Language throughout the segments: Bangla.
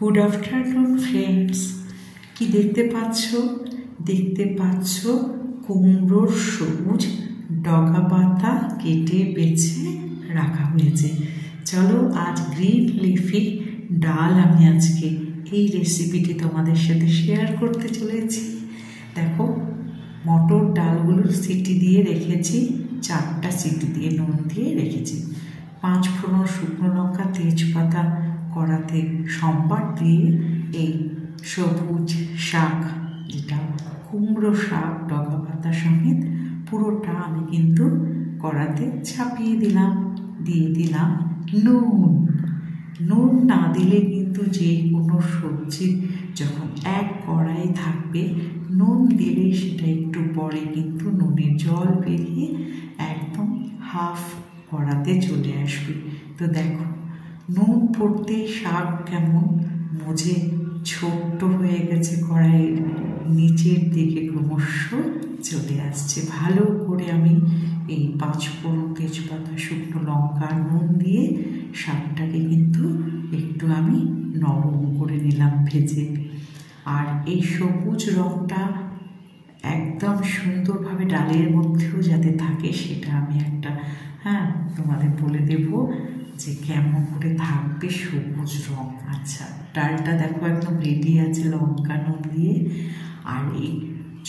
Good afternoon friends. কি দেখতে পাচ্ছ কুমড়োর সবুজ ডগা পাতা কেটে বেছে রাখা হয়েছে। চলো আজ গ্রিন লিফি ডাল আমি আজকে এই রেসিপিটি তোমাদের সাথে শেয়ার করতে চলেছি। দেখো, মটর ডালগুলোর সিটি দিয়ে রেখেছি, 4টা সিটি দিয়ে নুন দিয়ে রেখেছি। 5 ফোড়ন, শুকনো লঙ্কা, তেজপাতা কড়াতে সম্বার দিয়ে এই সবুজ শাক, যেটা কুমড়ো শাক ডগা পাতা সমেত, পুরোটা আমি কিন্তু কড়াতে ছাপিয়ে দিলাম। দিয়ে দিলাম নুন না দিলে কিন্তু যে কোনো সবজি যখন এক কড়াই থাকবে, নুন দিলে সেটা একটু পরে কিন্তু নুনের জল বেরিয়ে একদম হাফ কড়াতে চলে আসবে। তো দেখো, নুন পড়তে শাক কেমন মজে ছোট্ট হয়ে গেছে, কড়াইয়ের নিচের দিকে ক্রমশ চলে আসছে। ভালো করে আমি এই 5 ফোড়ন, তেজপাতা, শুকনো লঙ্কা, নুন দিয়ে শাকটাকে কিন্তু একটু আমি নরম করে নিলাম ভেজে। আর এই সবুজ রঙটা একদম সুন্দরভাবে ডালের মধ্যেও যাতে থাকে, সেটা আমি একটা তোমাদের বলে দেব যে কেমন করে থাকবে সবুজ রং। আচ্ছা, ডালটা দেখো একদম রেডি আছে লঙ্কা নুন দিয়ে। আর এই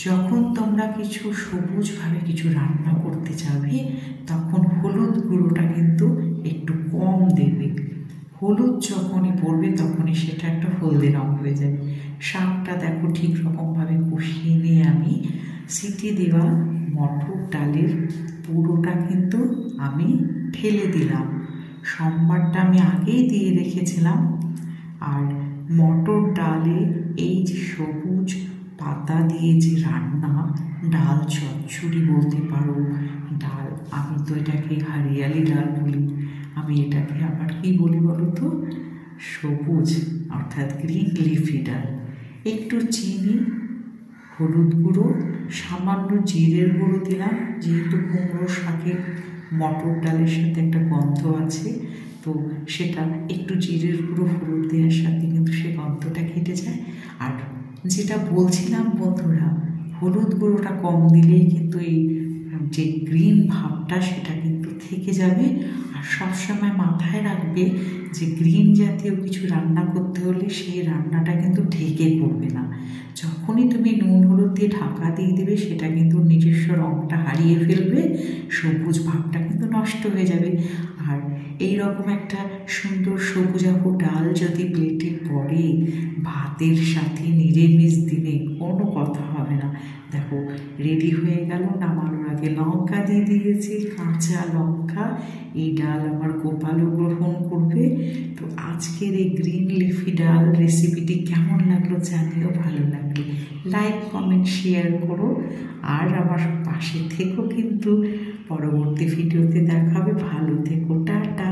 যখন তোমরা কিছু সবুজভাবে কিছু রান্না করতে যাবে, তখন হলুদ গুঁড়োটা কিন্তু একটু কম দেবে। হলুদ যখনই পড়বে তখনই সেটা একটা হলদে রং হয়ে যাবে। শাকটা দেখো ঠিক রকমভাবে কষিয়ে নিয়ে আমি সিটি দেওয়া মটর ডালের পুরোটা কিন্তু আমি ঢেলে দিলাম। সম্বারটা আমি আগেই দিয়ে রেখেছিলাম। আর মটর ডালে এই যে সবুজ পাতা দিয়ে যে রান্না, ডাল চচ্চড়ি বলতে পারো, ডাল, আমি তো এটাকে হরিয়ালি ডাল বলি, আমি এটাকে আবার কি বলি বলো তো, সবুজ অর্থাৎ গ্রিন লিফি ডাল। একটু চিনি, হলুদ গুঁড়ো, সামান্য জিরের গুঁড়ো দিলাম, যেহেতু কুমড়ো শাকের মটর ডালের সাথে একটা গন্ধ আছে, তো সেটা একটু জিরের গুঁড়ো হলুদ দেওয়ার সাথে কিন্তু সে গন্ধটা কেটে যায়। আর যেটা বলছিলাম বন্ধুরা, হলুদ গুঁড়োটা কম দিলেই কিন্তু এই যে গ্রিন ভাবটা সেটা কিন্তু থেকে যাবে। আর সবসময় মাথায় রাখবে যে গ্রিন জাতীয় কিছু রান্না করতে হলে সেই রান্নাটা কিন্তু ঢেকে করবে না। যখনই তুমি নুন হলুদ দিয়ে ঢাকা দিয়ে দেবে, সেটা কিন্তু নিজস্ব রঙটা হারিয়ে ফেলবে, সবুজ ভাবটা কিন্তু নষ্ট হয়ে যাবে। আর এইরকম একটা সুন্দর সবুজাভ ডাল যদি প্লেটে পড়ে ভাতের সাথে নিরামিষ দিনে, কোনো কথা হবে না। দেখো রেডি হয়ে গেল। নামানোর আগে লঙ্কা দিয়ে দিয়েছি, কাঁচা লঙ্কা। এই ডাল আমার গোপালও গ্রহণ করবে। তো আজকের এই গ্রিন লিফি ডাল রেসিপিটি কেমন লাগলো জানিও। ভালো লাগলে লাইক, কমেন্ট, শেয়ার করো। আর আমার পাশে থেকো কিন্তু। পরবর্তী ভিডিওতে দেখা হবে। ভালো থেকো, টাটা।